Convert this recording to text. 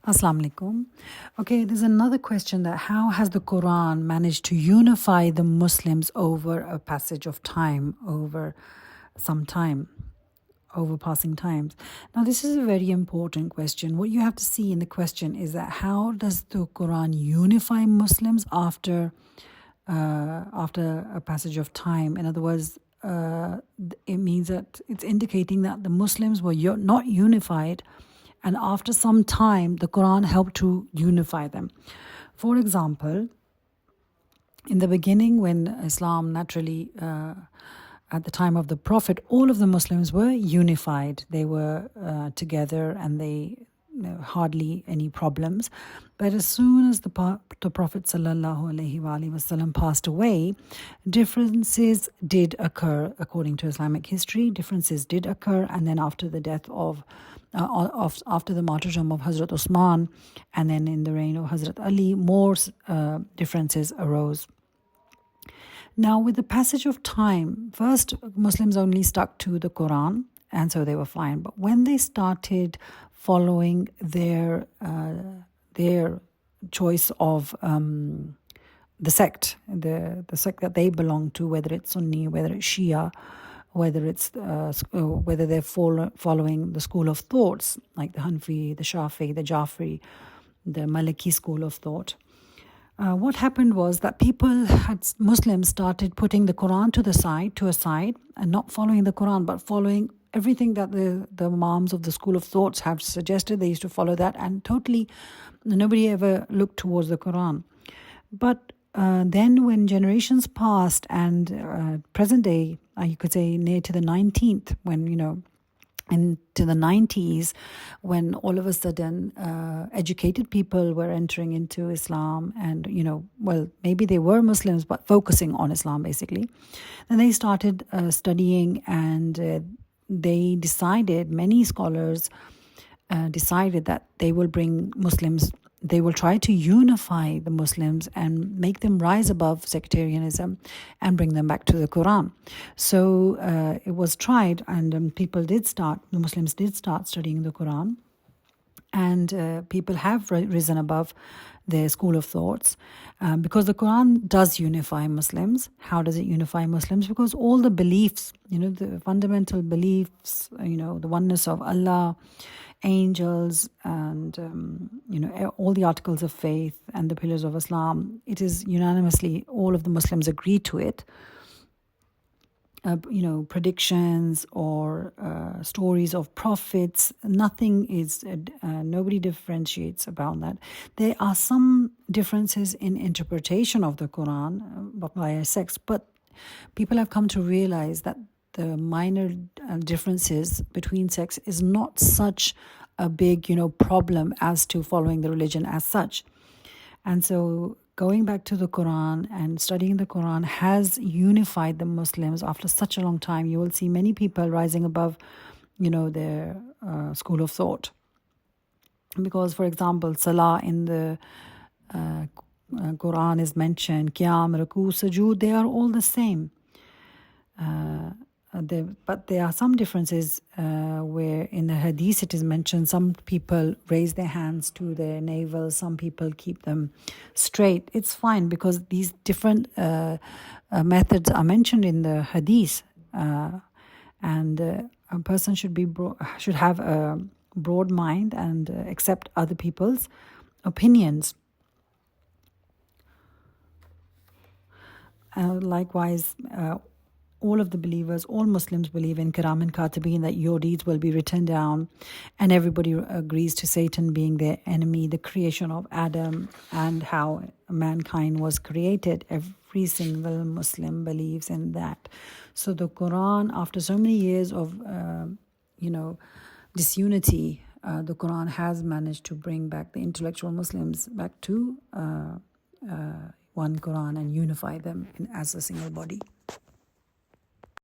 Assalamu alaikum. Okay, there's another question that how has the Quran managed to unify the Muslims over a passage of time, over some time, over passing times? Now, this is a very important question. What you have to see in the question is that how does the Quran unify Muslims after a passage of time? In other words, it means that it's indicating that the Muslims were not unified, and after some time, the Quran helped to unify them. For example, in the beginning, when Islam naturally, at the time of the Prophet, all of the Muslims were unified. They were together, and they hardly any problems. But as soon as the Prophet ﷺ passed away, differences did occur according to Islamic history. Differences did occur, and then after the death after the martyrdom of Hazrat Usman, and then in the reign of Hazrat Ali, more differences arose. Now, with the passage of time, first Muslims only stuck to the Quran, and so they were fine. But when they started following their choice of the sect, the sect that they belong to, whether it's Sunni, whether it's Shia, whether they're following the school of thoughts like the Hanfi, the Shafi, the Jafri, the Maliki school of thought. What happened was that Muslims started putting the Quran to a side, and not following the Quran, but following everything that the Imams of the school of thoughts have suggested. They used to follow that, and totally nobody ever looked towards the Quran. But then when generations passed, and present day, you could say near to the 19th, when, into the 90s, when all of a sudden educated people were entering into Islam, and, maybe they were Muslims, but focusing on Islam, basically. Then they started studying, and many scholars decided that they will bring Muslims. They will try to unify the Muslims and make them rise above sectarianism and bring them back to the Quran. So it was tried, and the Muslims did start studying the Quran, and people have risen above their school of thoughts, because the Quran does unify Muslims. How does it unify Muslims? Because all the beliefs, the fundamental beliefs, the oneness of Allah, angels, and all the articles of faith and the pillars of Islam, it is unanimously all of the Muslims agree to it. Predictions or stories of prophets, nobody differentiates about that. There are some differences in interpretation of the Quran by sects, but people have come to realize that the minor differences between sects is not such a big, problem as to following the religion as such. And so going back to the Quran and studying the Quran has unified the Muslims after such a long time. You will see many people rising above, their school of thought. Because, for example, Salah in the Quran is mentioned, Qiyam, Ruku, Sujood, they are all the same. But there are some differences where in the hadith it is mentioned some people raise their hands to their navel, some people keep them straight. It's fine, because these different methods are mentioned in the hadith, and a person should have a broad mind and accept other people's opinions. Likewise, all of the believers, all Muslims believe in Kiram and Katibin, that your deeds will be written down, and everybody agrees to Satan being their enemy, the creation of Adam, and how mankind was created. Every single Muslim believes in that. So the Quran, after so many years of, disunity, the Quran has managed to bring back the intellectual Muslims back to one Quran and unify them as a single body.